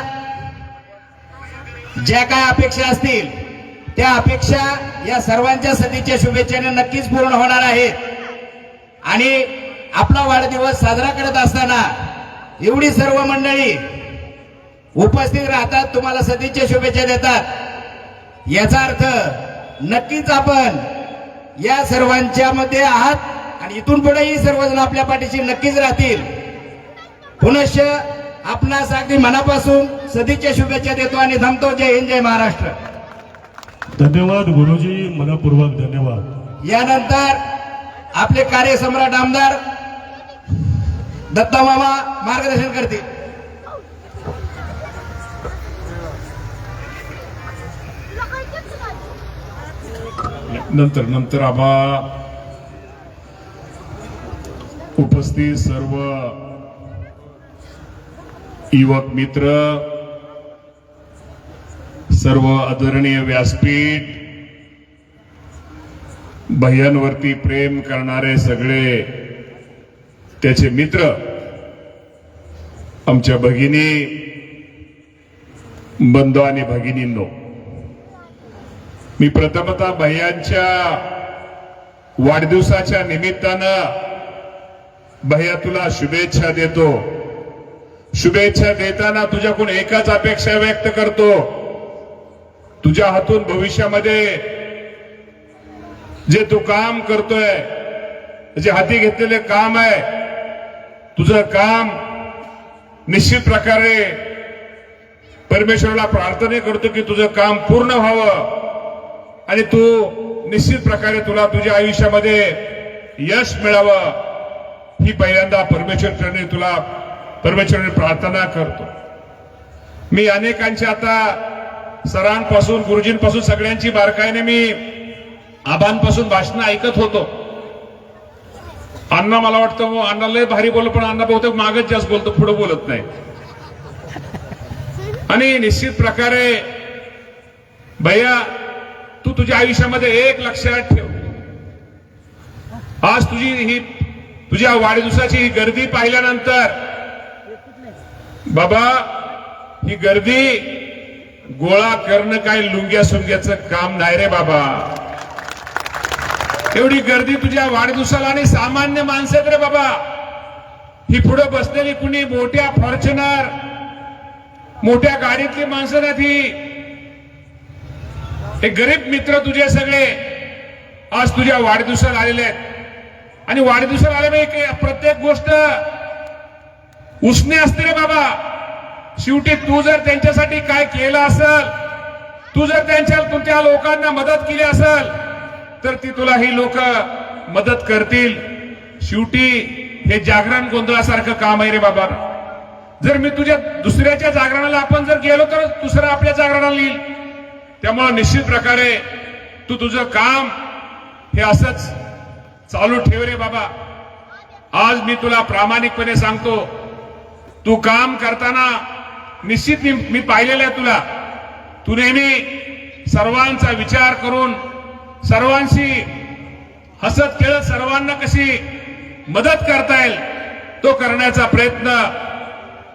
ज्या काय अपेक्षा असतील त्या अपेक्षा या सर्वांच्या सदिच्छा शुभेच्छेने नक्कीच पूर्ण होणार आहेत. आणि आपला वाढदिवस साजरा करत असताना एवढी सर्व मंडळी उपस्थित राहतात, तुम्हाला सदिच्छा शुभेच्छा देतात, याचा अर्थ नक्कीच आपण या सर्वांच्या मध्ये आहात आणि इथून पुढेही सर्वजण आपल्या पाठीशी नक्कीच राहतील. पुनश्च आपणास अगदी मनापासून सदिच्छा शुभेच्छा देतो आणि थांबतो. जय हिंद, जय महाराष्ट्र. धन्यवाद गुरुजी, मनपूर्वक धन्यवाद. यानंतर आपले कार्यसम्राट आमदार दत्ता मामा मार्गदर्शन करतील. नंतर आम्हा उपस्थित सर्व युवक मित्र, सर्व आदरणीय व्यासपीठ, भैयांवरती प्रेम करणारे सगळे त्याचे मित्र, आमच्या भगिनी, बंधू आणि भगिनींनो, मी प्रथमतः भैयांच्या वाढदिवसाच्या निमित्तानं भैया तुला शुभेच्छा देतो. शुभेच्छा देताना तुझ्याकडून एकच अपेक्षा व्यक्त करतो, तुझ्या हातून भविष्यामध्ये जे तू काम करतोय, जे हाती घेतलेले काम आहे, तुझं काम निश्चित प्रकारे परमेश्वराला प्रार्थना करतो की तुझं काम पूर्ण व्हावं आणि तू निश्चित प्रकारे तुला तुझ्या आयुष्यामध्ये यश मिळावं, ही पहिल्यांदा परमेश्वराने प्रार्थना करतो. मी अनेकांच्या आता सरांपासून, गुरुजींपासून सगळ्यांची बारकाईने मी आबांपासून भाषणं ऐकत होतो. अण्णा मला वाटतं अण्णा लय भारी बोलतो, पण अण्णा बहुतेक मागच जास्त बोलतो, पुढे बोलत नाही. आणि निश्चित प्रकारे भैया तू तुझ्या आयुष्यामध्ये एक लक्षात ठेव, आज तुझ्या वाढदिवसाची ही गर्दी पाहिल्यानंतर बाबा, ही गर्दी गोळा करणं काय लुंग्या सुंग्याचं काम नाही रे बाबा. एवढी गर्दी तुझ्या वाढदिवसाला आणि सामान्य माणसं रे बाबा. ही पुढे बसलेली कुणी मोठ्या फॉर्च्युनर, मोठ्या गाडीतली माणसं ना, ती हे गरीब मित्र तुझे सगळे आज तुझ्या वाढदिवसाला आलेले आहेत. आणि वाढदिवसाला आले प्रत्येक गोष्ट उसने असते रे बाबा. शेवटी तू जर त्यांच्यासाठी काय केलं असेल, तू जर त्या लोकांना मदत केली असेल तर ती तुला ही लोक मदत करतील. शेवटी हे जागरण गोंधळासारखं काम आहे रे बाबा. जर मी तुझ्या दुसऱ्याच्या जागरणाला आपण जर गेलो तर दुसरं आपल्या जागरणाला येईल. त्यामुळे निश्चित प्रकारे तू तुझं काम हे असंच चालू ठेव रे बाबा. आज मी तुला प्रामाणिकपणे सांगतो, तू काम करताना निश्चित मी पाहिलेलं आहे तुला. तू नेहमी सर्वांचा विचार करून, सर्वांशी हसत खेळत सर्वांना कशी मदत करता येईल तो करण्याचा प्रयत्न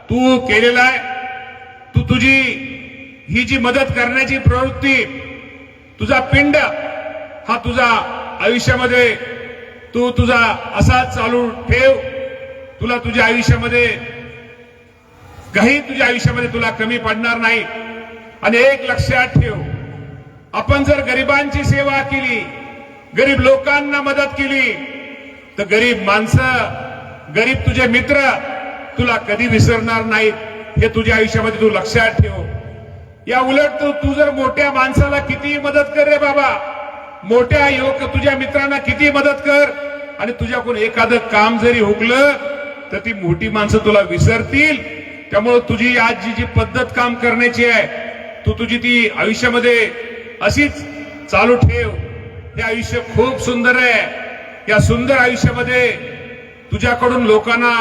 तू केलेला आहे. तू तुझी ही जी मदत करण्याची प्रवृत्ती, तुझा पिंड हा तुझा आयुष्यामध्ये तू तुझा असाच चालू ठेव. तुला तुझ्या आयुष्यामध्ये काही तुला कमी पडणार नाही. आणि एक लक्षात ठेव, आपण जर गरिबांची सेवा केली, गरीब लोकांना मदत केली तर गरीब माणसं, गरीब तुझे मित्र तुला कधी विसरणार नाहीत. हे तुझ्या आयुष्यामध्ये तू लक्षात ठेव. या उलट तू जर मोठ्या माणसाला किती मदत कर रे बाबा, मोठ्या युवक तुझ्या मित्रांना किती मदत कर, आणि तुझ्याकडून एखादं काम जरी हुकलं तर ती मोठी माणसं तुला विसरतील. त्यामुळे तुझी आज जी पद्धत काम करण्याची आहे, तुझी ती आयुष्यामध्ये अशीच चालू ठेव. हे आयुष्य खूप सुंदर आहे. या सुंदर आयुष्यामध्ये तुझ्याकडून लोकांना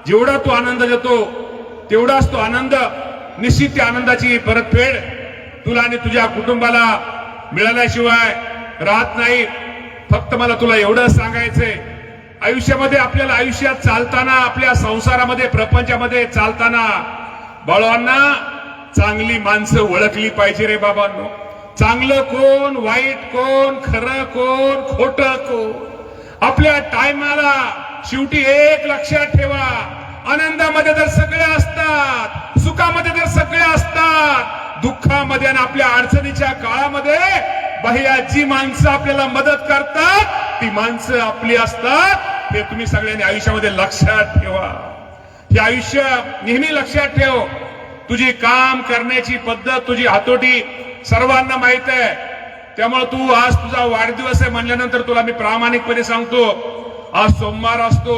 जेवढा तू आनंद देतो तेवढाच तो आनंद, निश्चित त्या आनंदाची परतफेड तुला आणि तुझ्या कुटुंबाला मिळाल्याशिवाय राहत नाही. फक्त मला तुला एवढं सांगायचंय, आयुष्यामध्ये आपल्याला आयुष्यात चालताना, आपल्या संसारामध्ये प्रपंचामध्ये चालताना बाळांना चांगली माणसं ओळखली पाहिजे रे बाबांनो. चांगलं कोण, वाईट कोण, खरं कोण, खोटं कोण. आपल्या टायमाला शेवटी एक लक्षात ठेवा, आनंदामध्ये जर सगळे असतात, सुखामध्ये जर सगळे असतात, दुःखामध्ये आणि आपल्या अडचणीच्या काळामध्ये बाह्या जी माणसं आपल्याला मदत करतात ती माणसं आपली असतात. हे तुम्ही सगळ्यांनी आयुष्यामध्ये लक्षात ठेवा. हे आयुष्य नेहमी लक्षात ठेव. तुझी काम करण्याची पद्धत, तुझी हातोटी सर्वांना माहित आहे. त्यामुळे तू आज तुझा वाढदिवस आहे म्हणल्यानंतर तुला मी प्रामाणिकपणे सांगतो, आज सोमवार असतो,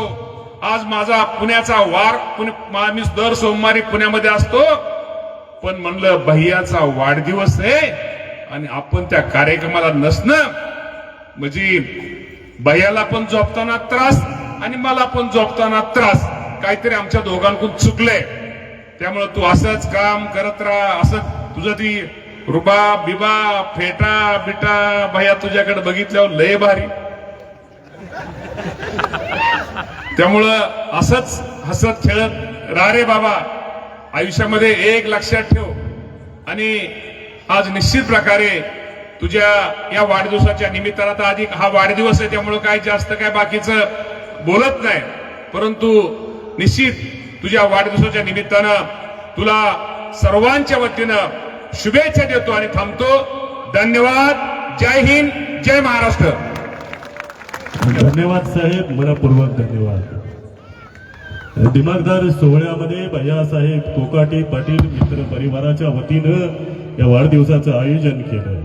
आज माझा पुण्याचा वार, मी दर सोमवारी पुण्यामध्ये असतो, पण म्हणलं भैयाचा वाढदिवस आहे आणि आपण त्या कार्यक्रमाला नसणं म्हणजे भैयाला पण झोपताना त्रास आणि मला पण झोपताना त्रास. काहीतरी आमच्या दोघांकडून चुकलंय. त्यामुळे तू असंच काम करत राहा. असं तुझं ती रुबा बिबा फेटा बिटा भैया तुझ्याकडे बघितल्यावर लय भारी. त्यामुळं असंच हसत खेळत राहा रे बाबा. आयुष्यामध्ये एक लक्षात ठेव. आणि आज निश्चित प्रकारे तुझ्या या वाढदिवसाच्या निमित्तानं, आता आधी हा वाढदिवस आहे त्यामुळे काय जास्त काय बाकीचं बोलत नाही, परंतु निश्चित तुझ्या वाढदिवसाच्या निमित्तानं तुला सर्वांच्या वतीनं शुभेच्छा देतो आणि थांबतो. धन्यवाद. जय हिंद, जय महाराष्ट्र. धन्यवाद साहेब, मनपूर्वक धन्यवाद. दिमागदार सोहळ्यामध्ये भैयासाहेब कोकाटे पाटील मित्र परिवाराच्या वतीनं या वाढदिवसाचं आयोजन केलं.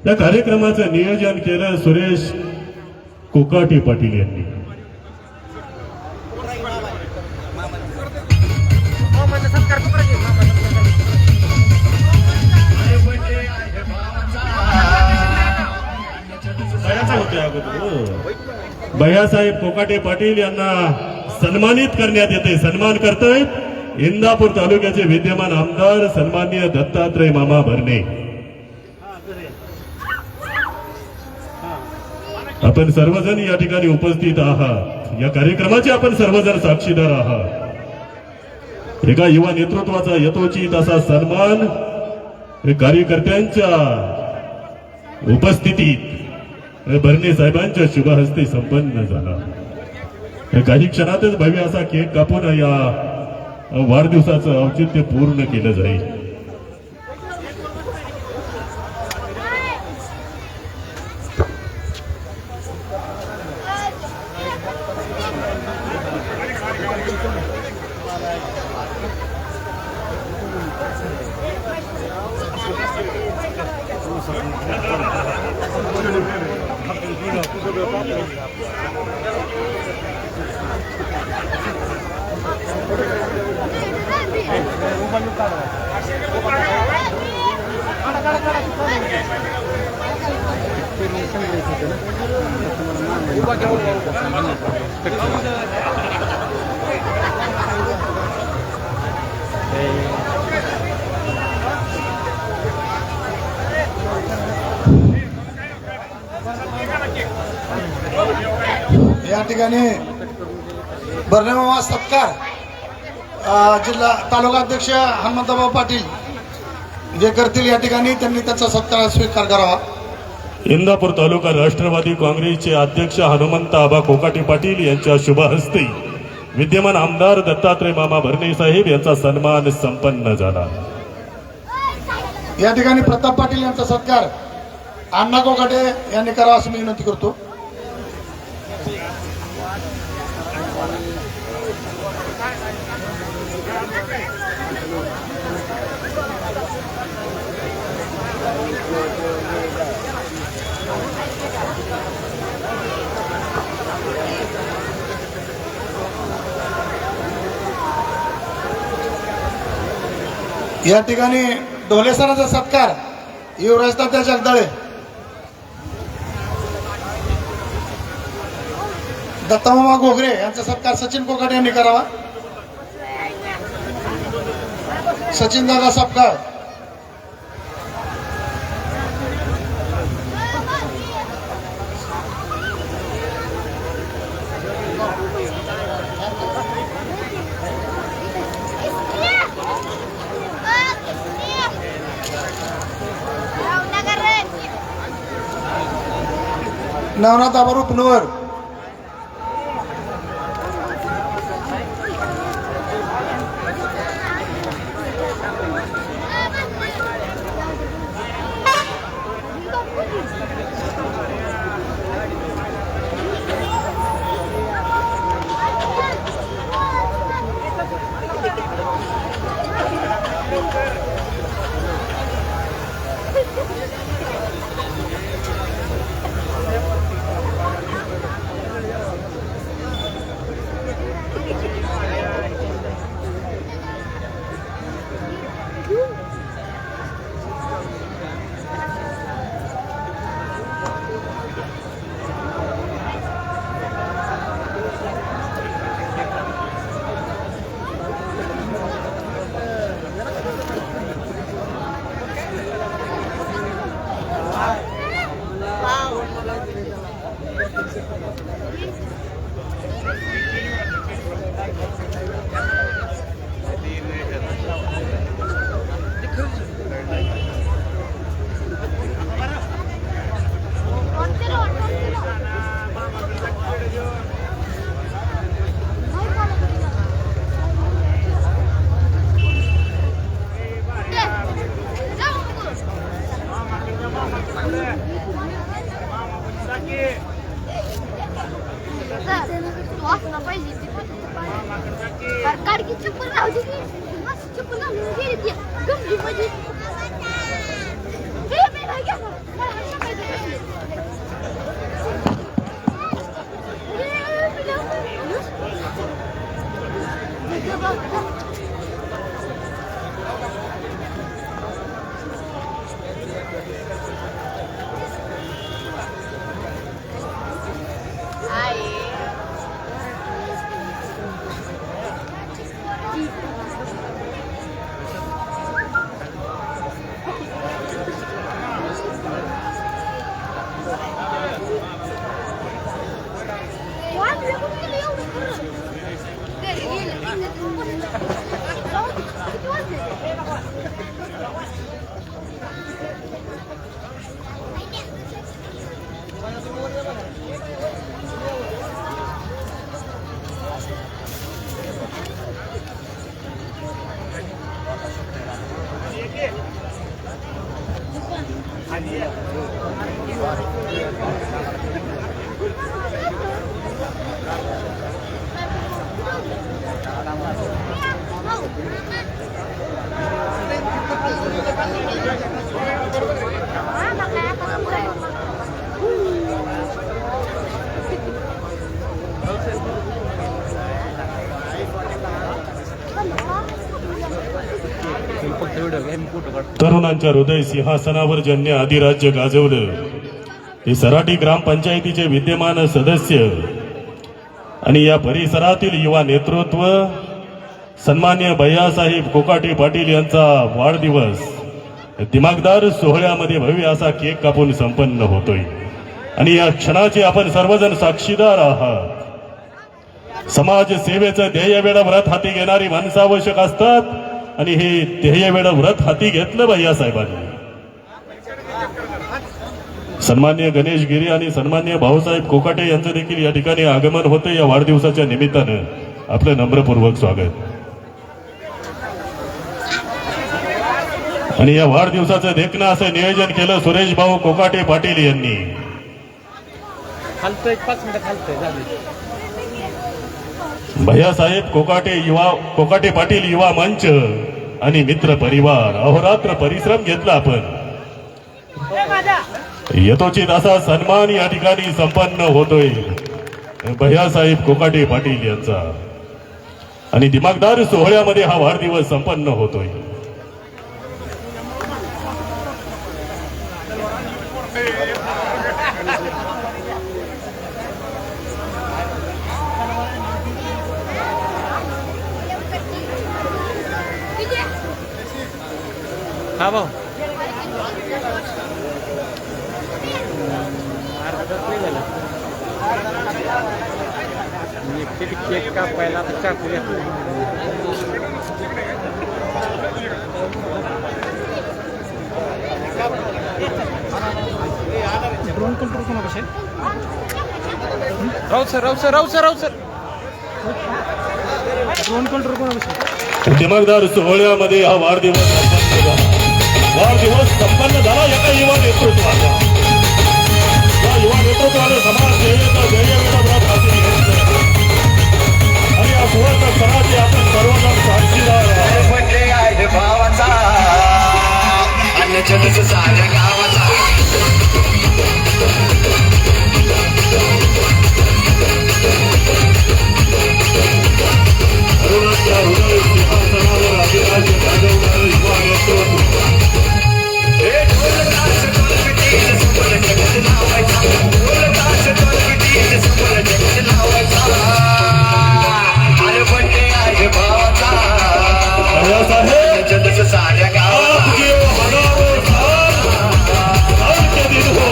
या कार्यक्रमाचं नियोजन केलं सुरेश कोकाटे पाटील यांनी. भैयासाहेब कोकाटे पाटील यांना सन्मानित करण्यात येते. सन्मान करतायत इंदापूर तालुक्याचे विद्यमान आमदार सन्माननीय दत्तात्रय मामा भरणे. आपण सर्वजण या ठिकाणी उपस्थित आहात. या कार्यक्रमाचे आपण सर्वजण साक्षीदार आहात. एका युवा नेतृत्वाचा यथोचित असा सन्मान कार्यकर्त्यांच्या उपस्थितीत भरणे साहेबांच्या शुभ हस्ते संपन्न झाला. काही क्षणातच भव्य असा केक कापून या वाढदिवसाचं औचित्य पूर्ण केलं जाईल. या ठिकाणी भरणे मामा सत्कार जिल्हा तालुका अध्यक्ष हनुमंतराव पाटील जे करतील या ठिकाणी त्यांनी त्याचा सत्कार स्वीकार करावा. इंदापूर तालुका राष्ट्रवादी काँग्रेसचे अध्यक्ष हनुमंत आबा कोकाटे पाटील यांच्या शुभ हस्ते विद्यमान आमदार दत्तात्रय मामा भरणे साहेब यांचा सन्मान संपन्न झाला. या ठिकाणी प्रताप पाटील यांचा सत्कार अण्णा कोकाटे यांनी करावा असं मी विनंती करतो. या ठिकाणी ढोले सरांचा सत्कार युवराज तात्या जगदाळे, दत्तामामा घोगरे यांचा सत्कार सचिन कोकाटे यांनी करावा. सचिन दादा सपकाळ. नवनाथ आबा रुपनवर. तरुणांच्या हृदय सिंहासनावर ज्यांनी अधिराज्य गाजवलं हे सराटी ग्रामपंचायतीचे विद्यमान सदस्य आणि या परिसरातील युवा नेतृत्व सन्मान्य भैयासाहेब कोकाटे पाटील यांचा वाढदिवस दिमागदार सोहळ्यामध्ये भव्य असा केक कापून संपन्न होतोय आणि या क्षणाचे आपण सर्वजण साक्षीदार आहात. समाज सेवेचं ध्येय वेळा व्रत हाती घेणारी माणसं आवश्यक असतात आणि हे ध्येय वेळा व्रत हाती घेतलं भैयासाहेबांनी. सन्मान्य गणेश गिरी आणि सन्मान्य भाऊसाहेब कोकाटे यांचं देखील या ठिकाणी आगमन होतं. या वाढदिवसाच्या निमित्तानं आपलं नम्रपूर्वक स्वागत. आणि या वाढदिवसाचं देखणं असं नियोजन केलं सुरेश भाऊ कोकाटे पाटील यांनी. भैयासाहेब कोकाटे पाटील युवा मंच आणि मित्र परिवार अहोरात्र परिश्रम घेतला आपण. यथोचित असा सन्मान या ठिकाणी संपन्न होतोय भैयासाहेब कोकाटे पाटील यांचा आणि दिमागदार सोहळ्यामध्ये हा वाढदिवस संपन्न होतोय. दिमागदार सोहळ्यामध्ये हा वाढदिवस संपन्न झाला. वाढदिवस संपन्न झाला एका युवा नेतृत्वाचा. या युवा नेतृत्वाने समाज सेवेचा ध्येयवेध हाती घेतला आणि या सुवर्ण सणाचे आपण सर्वजण साक्षीदार आहोत. भावाचा अन्य साऱ्या गावाचा तरुणांच्या हृदय सिंहासनावर अधिराज्य गाजवणारं युवा नेतृत्व. साऱ्या गावाचा हजारो साल के दिन हो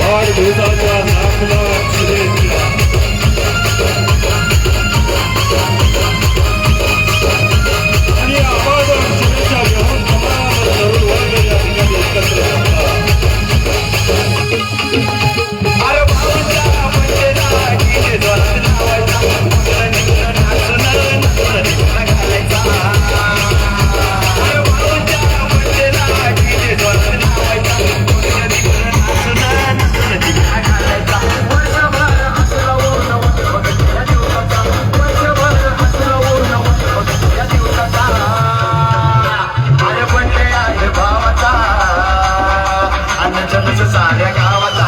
वाढदिवसाच्या लाख शुभेच्छा. आणि आवाज शुभेच्छा घेऊन तमाम तरुण वर्ग या ठिकाणी एकत्र झाला. साऱ्या गावाचा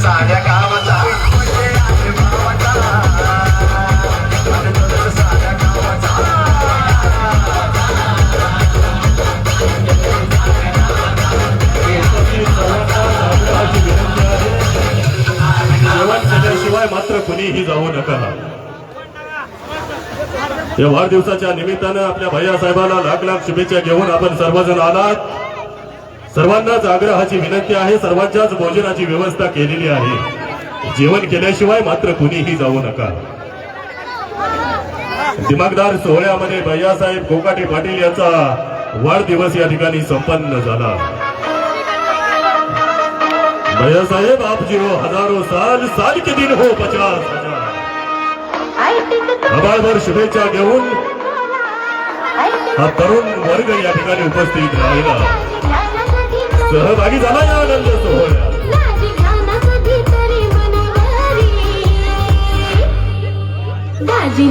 साऱ्या गावाचा जेवण केल्याशिवाय मात्र कुणीही जाऊ नका. या वाढदिवसाच्या निमित्तानं आपल्या भैयासाहेबाला लाख लाख शुभेच्छा घेऊन आपण सर्वजण आलात. सर्वांनाच आग्रहाची विनंती आहे, सर्वांच्याच भोजनाची व्यवस्था केलेली आहे. जेवण केल्याशिवाय मात्र कुणीही जाऊ नका. दिमागदार सोहळ्यामध्ये भैयासाहेब कोकाटे पाटील यांचा वाढदिवस या ठिकाणी संपन्न झाला. भैयासाहेब आप जी हो हजारों साल, साल के दिन हो 50,000. आभाळभर शुभेच्छा घेऊन हा तरुण वर्ग या ठिकाणी उपस्थित राहिला, सहभागी झाला या आनंद सोहळ्यात. दाजी